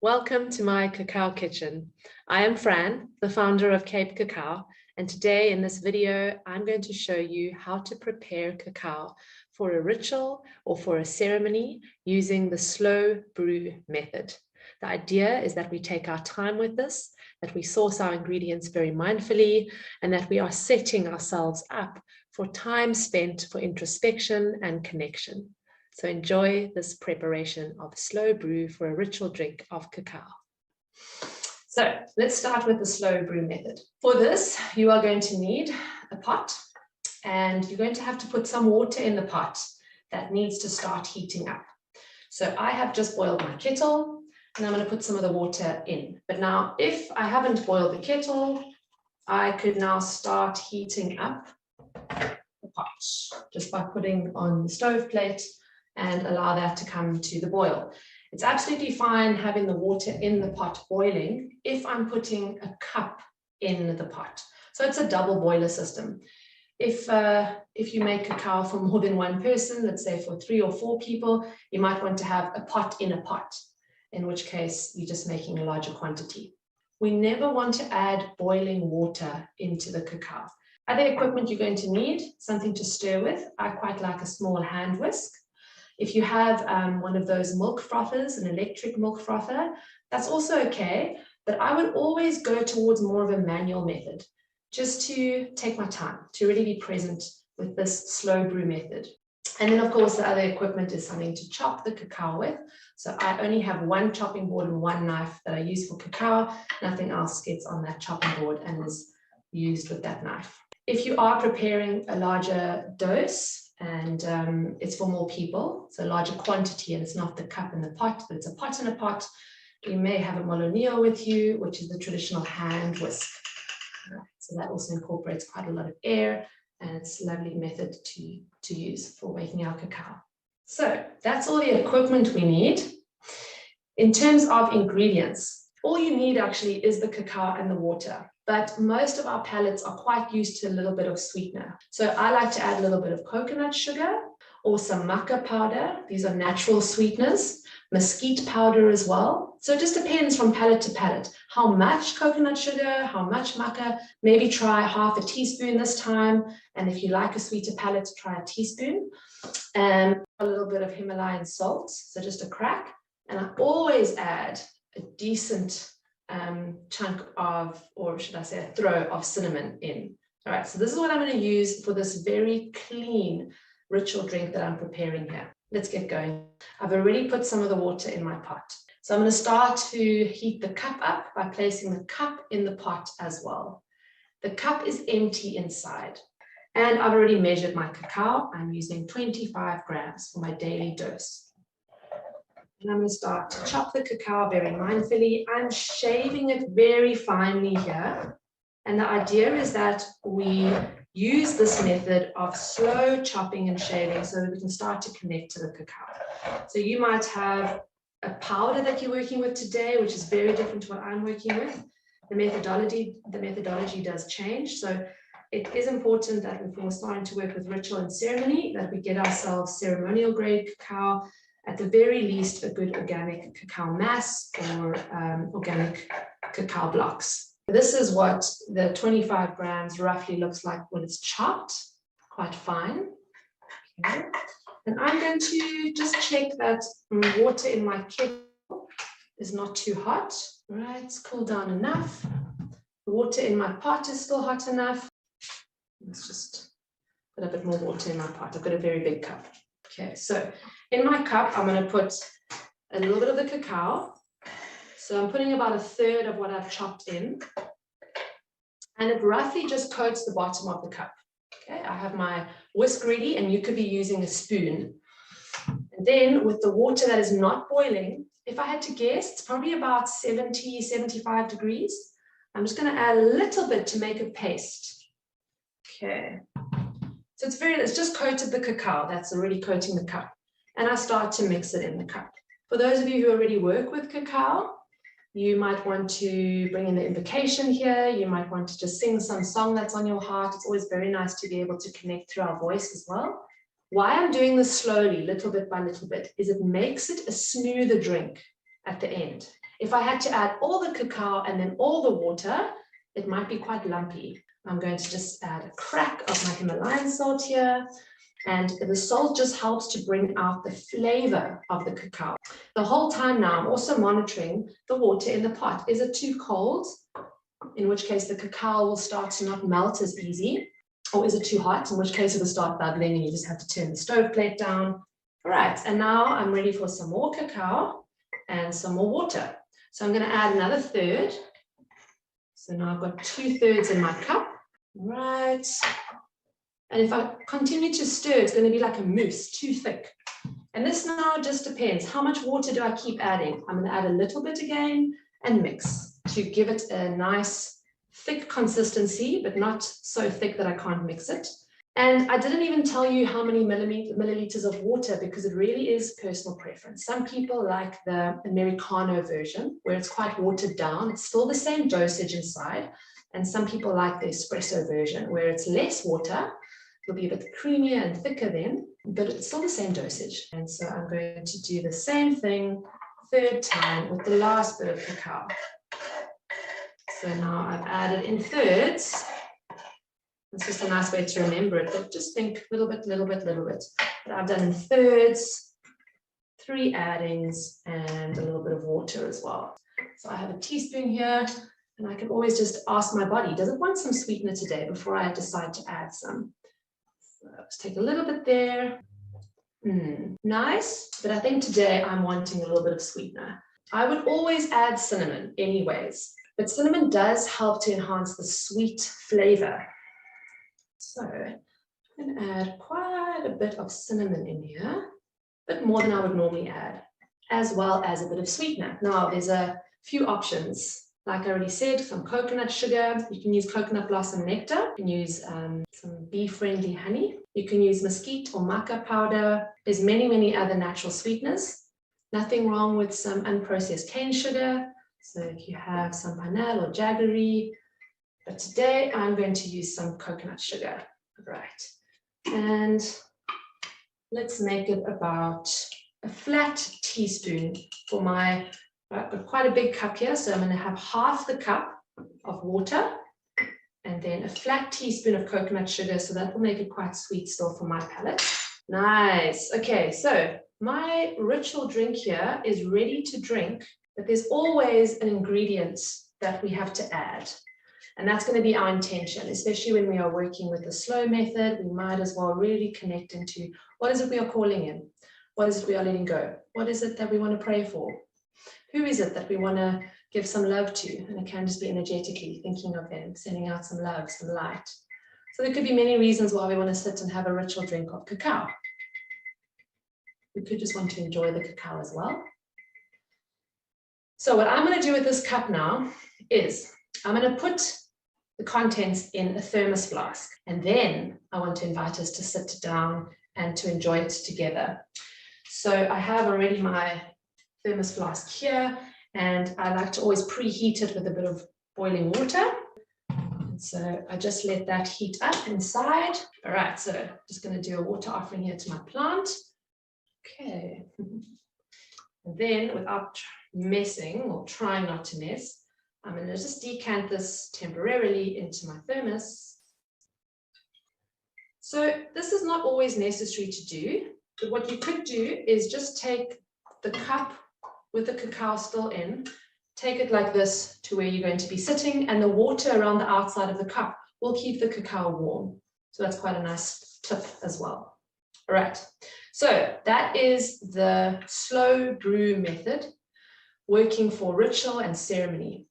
Welcome to my cacao kitchen. I am Fran, the founder of Cape Cacao, and today in this video, I'm going to show you how to prepare cacao for a ritual or for a ceremony using the slow brew method. The idea is that we take our time with this, that we source our ingredients very mindfully, and that we are setting ourselves up for time spent for introspection and connection. So enjoy this preparation of slow brew for a ritual drink of cacao. So let's start with the slow brew method. For this, you are going to need a pot, and you're going to have to put some water in the pot that needs to start heating up. So I have just boiled my kettle, and I'm going to put some of the water in. But now, if I haven't boiled the kettle, I could now start heating up the pot just by putting on the stove plate and allow that to come to the boil. It's absolutely fine having the water in the pot boiling if I'm putting a cup in the pot. So it's a double boiler system. If you make cacao for more than one person, let's say for 3 or 4 people, you might want to have a pot in a pot, in which case you're just making a larger quantity. We never want to add boiling water into the cacao. Other equipment you're going to need, something to stir with. I quite like a small hand whisk. If you have one of those milk frothers, an electric milk frother, that's also okay, but I would always go towards more of a manual method, just to take my time, to really be present with this slow brew method. And then of course the other equipment is something to chop the cacao with. So I only have one chopping board and one knife that I use for cacao. Nothing else gets on that chopping board and is used with that knife. If you are preparing a larger dose, and it's for more people, so a larger quantity, and it's not the cup and the pot, but it's a pot and a pot, you may have a molonio with you, which is the traditional hand whisk. So that also incorporates quite a lot of air, and it's a lovely method to use for making our cacao. So that's all the equipment we need. In terms of ingredients, all you need actually is the cacao and the water. But most of our palates are quite used to a little bit of sweetener. So I like to add a little bit of coconut sugar or some maca powder. These are natural sweeteners, mesquite powder as well. So it just depends from palate to palate. How much coconut sugar, how much maca, maybe try half a teaspoon this time. And if you like a sweeter palate, try a teaspoon. And a little bit of Himalayan salt, so just a crack. And I always add a decent chunk of, or should I say a throw of cinnamon in. All right, so this is what I'm going to use for this very clean ritual drink that I'm preparing here. Let's get going. I've already put some of the water in my pot. So I'm going to start to heat the cup up by placing the cup in the pot as well. The cup is empty inside. And I've already measured my cacao. I'm using 25 grams for my daily dose. And I'm going to start to chop the cacao very mindfully. I'm shaving it very finely here. And the idea is that we use this method of slow chopping and shaving so that we can start to connect to the cacao. So you might have a powder that you're working with today, which is very different to what I'm working with. The methodology does change. So it is important that if we're starting to work with ritual and ceremony, that we get ourselves ceremonial grade cacao, at the very least a good organic cacao mass or organic cacao blocks. This is what the 25 grams roughly looks like when it's chopped, quite fine. Okay. And I'm going to just check that water in my kettle is not too hot. All right, it's cooled down enough. The water in my pot is still hot enough. Let's just put a bit more water in my pot. I've got a very big cup. Okay, so in my cup, I'm going to put a little bit of the cacao. So I'm putting about 1/3 of what I've chopped in. And it roughly just coats the bottom of the cup. Okay, I have my whisk ready, and you could be using a spoon. And then with the water that is not boiling, if I had to guess, it's probably about 70, 75 degrees. I'm just going to add a little bit to make a paste. Okay. So it's just coated the cacao, that's already coating the cup. And I start to mix it in the cup. For those of you who already work with cacao, you might want to bring in the invocation here. You might want to just sing some song that's on your heart. It's always very nice to be able to connect through our voice as well. Why I'm doing this slowly, little bit by little bit, is it makes it a smoother drink at the end. If I had to add all the cacao and then all the water, it might be quite lumpy. I'm going to just add a crack of my Himalayan salt here. And the salt just helps to bring out the flavor of the cacao. The whole time now, I'm also monitoring the water in the pot. Is it too cold? In which case the cacao will start to not melt as easy. Or is it too hot? In which case it will start bubbling and you just have to turn the stove plate down. All right, and now I'm ready for some more cacao and some more water. So I'm going to add another third. So now I've got 2/3 in my cup. Right. And if I continue to stir, it's going to be like a mousse, too thick. And this now just depends. How much water do I keep adding? I'm going to add a little bit again and mix to give it a nice thick consistency, but not so thick that I can't mix it. And I didn't even tell you how many milliliters of water because it really is personal preference. Some people like the Americano version where it's quite watered down. It's still the same dosage inside. And some people like the espresso version where it's less water. It'll be a bit creamier and thicker then, but it's still the same dosage. And so I'm going to do the same thing third time with the last bit of cacao. So now I've added in thirds. It's just a nice way to remember it, but just think little bit, little bit, little bit. But I've done in thirds, 3 addings, and a little bit of water as well. So I have a teaspoon here, and I can always just ask my body, does it want some sweetener today before I decide to add some? So let's take a little bit there. Nice, but I think today I'm wanting a little bit of sweetener. I would always add cinnamon anyways, but cinnamon does help to enhance the sweet flavor. So I'm going to add quite a bit of cinnamon in here, a bit more than I would normally add, as well as a bit of sweetener. Now there's a few options. Like I already said, some coconut sugar. You can use coconut blossom nectar. You can use some bee-friendly honey. You can use mesquite or maca powder. There's many, many other natural sweeteners. Nothing wrong with some unprocessed cane sugar. So if you have some panel or jaggery. But today I'm going to use some coconut sugar. Right. And let's make it about a flat teaspoon for my, I've got quite a big cup here, so I'm going to have half the cup of water and then a flat teaspoon of coconut sugar, so that will make it quite sweet still for my palate. Nice. Okay, so my ritual drink here is ready to drink, but there's always an ingredient that we have to add. And that's going to be our intention, especially when we are working with the slow method. We might as well really connect into what is it we are calling in? What is it we are letting go? What is it that we want to pray for? Who is it that we want to give some love to? And it can just be energetically thinking of them, sending out some love, some light. So there could be many reasons why we want to sit and have a ritual drink of cacao. We could just want to enjoy the cacao as well. So what I'm going to do with this cup now is I'm going to put the contents in a thermos flask. And then I want to invite us to sit down and to enjoy it together. So I have already my thermos flask here, and I like to always preheat it with a bit of boiling water. And so I just let that heat up inside. All right, so just going to do a water offering here to my plant. Okay. And then without messing or trying not to mess, I'm going to just decant this temporarily into my thermos. So this is not always necessary to do, but what you could do is just take the cup with the cacao still in, take it like this to where you're going to be sitting, and the water around the outside of the cup will keep the cacao warm. So that's quite a nice tip as well. All right, so that is the slow brew method, working for ritual and ceremony.